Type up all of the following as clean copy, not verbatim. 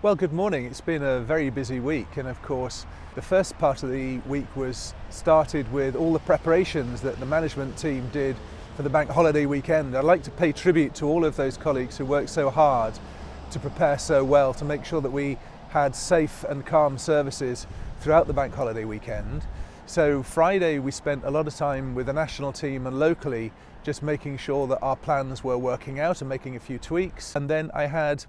Well, good morning. It's been a very busy week, and of course the first part of the week was started with all the preparations that the management team did for the bank holiday weekend. I'd like to pay tribute to all of those colleagues who worked so hard to prepare so well to make sure that we had safe and calm services throughout the bank holiday weekend. So Friday we spent a lot of time with the national team and locally just making sure that our plans were working out and making a few tweaks. And then I had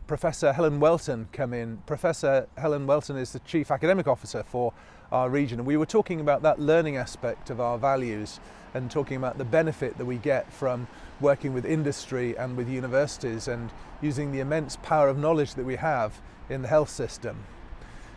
Professor Helen Whelton come in. Professor Helen Whelton is the Chief Academic Officer for our region, and we were talking about that learning aspect of our values and talking about the benefit that we get from working with industry and with universities and using the immense power of knowledge that we have in the health system.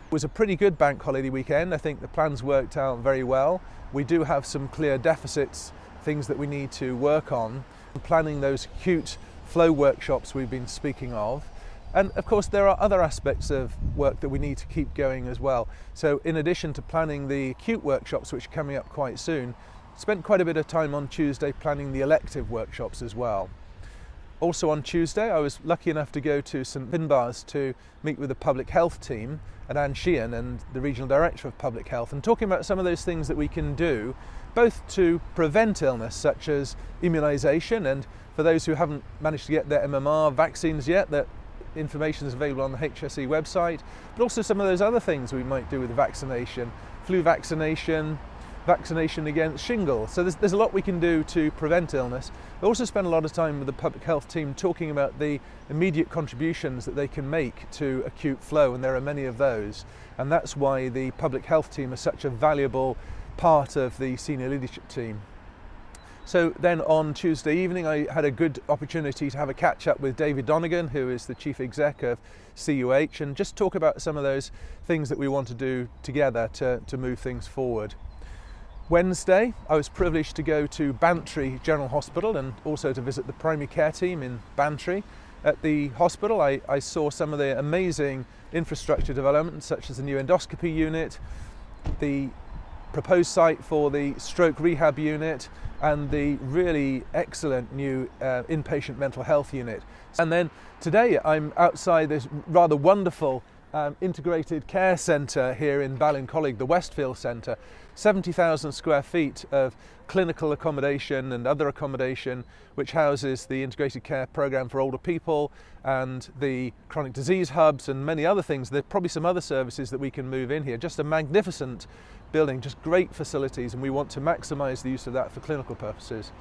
It was a pretty good bank holiday weekend. I think the plans worked out very well. We do have some clear deficits, things that we need to work on, planning those acute flow workshops we've been speaking of. And of course there are other aspects of work that we need to keep going as well. So in addition to planning the acute workshops, which are coming up quite soon, spent quite a bit of time on Tuesday planning the elective workshops as well. Also on Tuesday I was lucky enough to go to St Finbarr's to meet with the public health team and Sheahan and the Regional Director of Public Health, and talking about some of those things that we can do both to prevent illness such as immunisation, and for those who haven't managed to get their MMR vaccines yet, that information is available on the HSE website, but also some of those other things we might do with vaccination, flu vaccination, vaccination against shingles. So there's a lot we can do to prevent illness. I also spent a lot of time with the public health team talking about the immediate contributions that they can make to acute flow, and there are many of those, and that's why the public health team is such a valuable part of the senior leadership team. So then on Tuesday evening I had a good opportunity to have a catch up with David Donegan, who is the Chief Exec of CUH, and just talk about some of those things that we want to do together to move things forward. Wednesday I was privileged to go to Bantry General Hospital and also to visit the primary care team in Bantry. At the hospital I saw some of the amazing infrastructure developments such as the new endoscopy unit, the proposed site for the Stroke Rehab Unit, and the really excellent new inpatient mental health unit. And then today I'm outside this rather wonderful integrated care centre here in Ballincollig, the Westfield Centre, 70,000 square feet of clinical accommodation and other accommodation, which houses the integrated care programme for older people and the chronic disease hubs and many other things. There are probably some other services that we can move in here. Just a magnificent building, just great facilities, and we want to maximise the use of that for clinical purposes.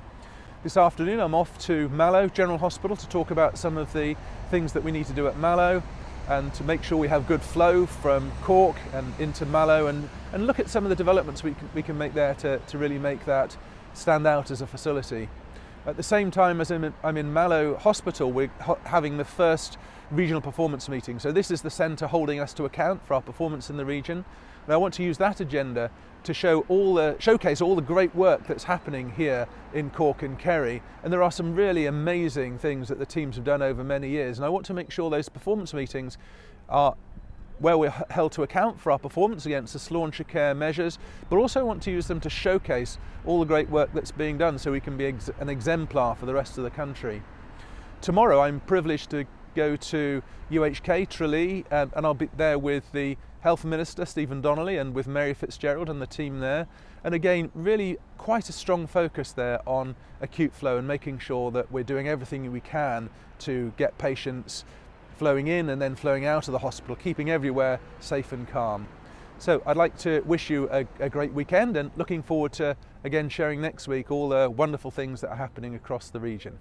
This afternoon I'm off to Mallow General Hospital to talk about some of the things that we need to do at Mallow and to make sure we have good flow from Cork and into Mallow, and look at some of the developments we can make there to really make that stand out as a facility. At the same time as I'm in Mallow Hospital, we're having the first regional performance meeting. So this is the centre holding us to account for our performance in the region. And I want to use that agenda to showcase all the great work that's happening here in Cork and Kerry. And there are some really amazing things that the teams have done over many years. And I want to make sure those performance meetings are where we're held to account for our performance against the Sláinte care measures, but also want to use them to showcase all the great work that's being done so we can be an exemplar for the rest of the country. Tomorrow I'm privileged to go to UHK Tralee, and I'll be there with the Health Minister Stephen Donnelly and with Mary Fitzgerald and the team there. And again, really quite a strong focus there on acute flow and making sure that we're doing everything we can to get patients flowing in and then flowing out of the hospital, keeping everywhere safe and calm. So I'd like to wish you a great weekend, and looking forward to again sharing next week all the wonderful things that are happening across the region.